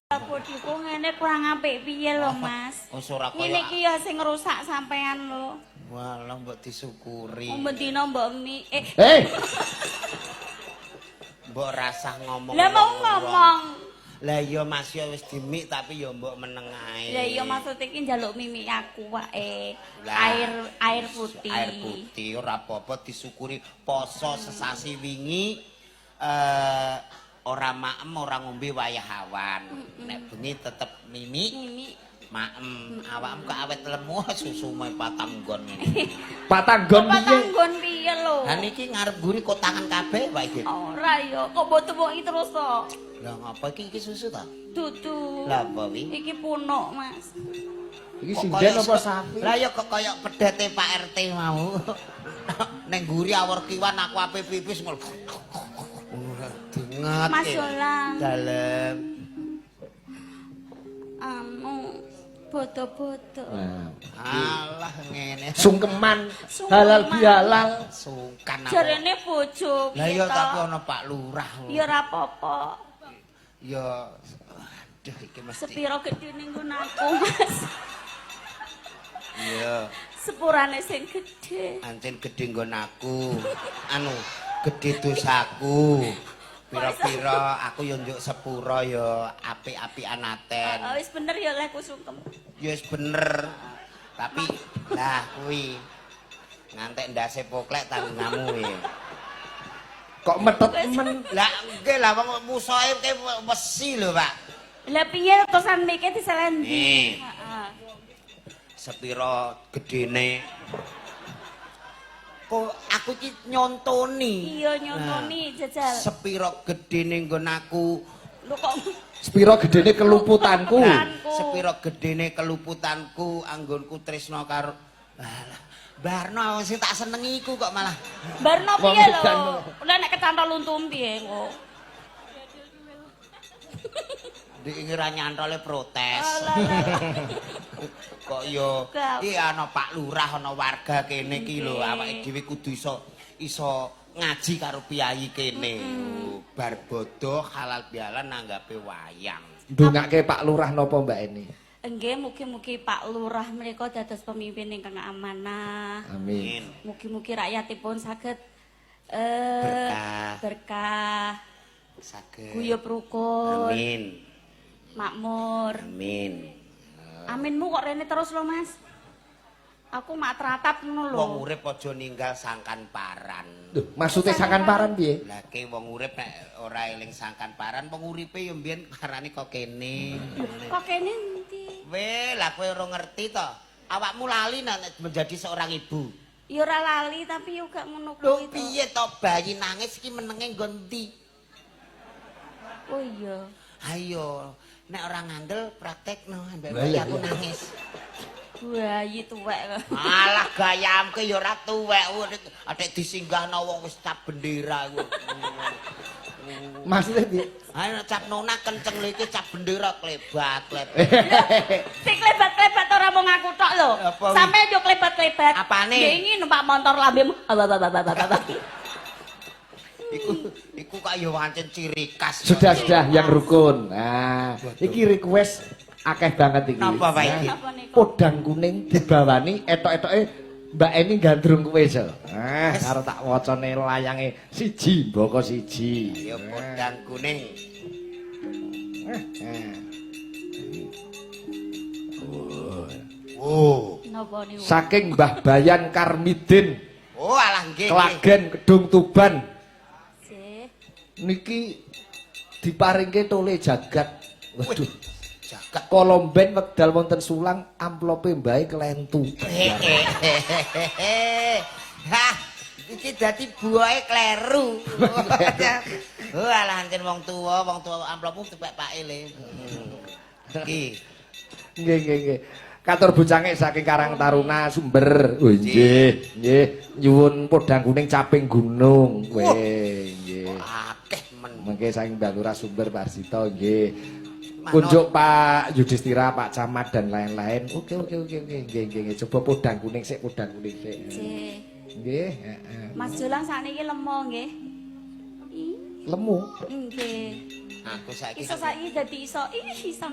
Bodiku ngene kurang apik piye lho, Mas? Wis ora kaya. Ngene iki ya sing ngrusak sampean lho. Walah mbok disyukuri. Mbendina mbok mi. Mbok rasah ngomong. Lah mau ngomong. Lah iya Mas ya wis dimik tapi ya mbok meneng ae. Lah iya maksud iki njaluk mimik aku wae. Air putih. Air putih ora apa-apa disyukuri poso sesasi wingi ora maem ora ngombe wayah awan. Nek bengi tetep mimik. Maem awakmu kok awet lemu susu me patanggon ngene. Patanggon piye? Patanggon piye lho? Lah niki ngarep guri kok tangan kabeh wae iki. Ora ya, kok mbok tuwuki terus to? Lah ngapa iki susu ta? Dudu. Lah apa wi? Iki punuk, Mas. Iki sinden apa sapi? Lah ya kok kaya pedhete Pak RT mau. Neng guri awor kiwan aku ape pipis ngul. Dinget. Mas Yolang. Dalem. Bodo-bodo. Alah ngene. Sungkeman halal bihalal. Sungkan aku. Jarene bojo. Lah ya tapi ana Pak Lurah. Ya ora apa-apa. Ya aduh iki mesti. Sepiro gedene nggon aku, Mas. Iya. Sepurane sing gedhe. Ancen gedhe nggon aku. Anu, gedhe dosaku. Pira-pira aku yo njuk sepura yo apik-apikan aten. Wis bener ya lek kusungkem. Ya wis bener. Tapi lah kuwi ngantek ndase poklek tanggunganmu kuwi. Kok metet men? Lah nggih lah wong musoe ke wesi lho, Pak. Lah piye terusan mike diselendi? Heeh. Sepira gedene kok aku iki nyontoni. Iya nyontoni jajal. Sepira gedene nggon aku. Lho kok Sepiro gedene keluputanku. Sepira gedene keluputanku anggonku tresna karo Barno sing tak senengi iku kok malah. Barno piye lho? Lah nek kecantol untum piye kok? Iki ra nyantole protes. Kok yo iki ana Pak Lurah ana warga kene iki lho awake dhewe kudu iso ngaji karo piyai kene. Bar bodoh halal bihalal nanggape wayang. Ndongake Pak Lurah napa Mbak Eni? Nggih mugi-mugi Pak Lurah menika dados pemimpin ingkang amanah. Amin. Mugi-mugi rakyatipun saged berkah. Saged Guyub rukun. Amin. Makmur. Amin. Aminmu kok rene terus lho, Mas. Aku mak teratap ngono lho. Wong urip aja ninggal sangkan paran. Duh, maksude sangkan paran piye? Lah ke wong urip nek ora eling sangkan paran, wong uripe yo mbiyen parane kok kene. Kok kene ndi? Weh, lah kowe ora ngerti to. Awakmu lali nek menjadi seorang ibu. Ya ora lali tapi yo gak ngono Lho kuwi to. piye to bayi nangis iki menenge nggon ndi? Oh iya. Ayo, nek ora ngandel praktekno ambek bayi aku nangis. Bayi tuwek kok. Alah gayamke ya ora tuwek. Adek disinggahno wong wis cap bendera iku. Maksudnya piye? Ayo cap nona kenceng lho iki cap bendera klebat-klebat. Sing klebat-klebat ora mung aku tok lho. Sampe yo klebat-klebat. Apane? Ya ini numpak motor lambemu. Iku kok ya pancen ciri khas. Sudah yang rukun. Nah, iki request akeh banget iki. Napa wae iki? Podang kuning dibawani etok-etoke Mbak Eni gandrung kowe so. Karo tak wacane layange siji, mboko siji. Ya podang kuning. Oh. Napa niku? Saking Mbah Bayan Karmidin. Oh, alah nggih. Klagen Kedung Tuban. Nggih. Niki diparingke tole jagat. Waduh. Jagat Kolomben wekdal wonten Sulang amplope mbae kelentu. Hah, iki dadi buahe kleru. Oh, alah ancen wong tuwa amplopmu tepek pake le. Iki. Nggih. Katur bucange saking Karang Taruna Sumber. Oh nggih. Nyuwun podang kuning caping gunung. Nggih. Akeh men. Mengke saking Mbak Lurah Sumber Parsito nggih. Kunjuk Pak Yudhistira, Pak Camat dan lain-lain. Oke. Nggih. Coba podang kuning sik. Nggih. Mas Jolang sakniki lemo nggih. Lemu. Nggih. Aku saiki Iso saiki dadi iso. Ih, iso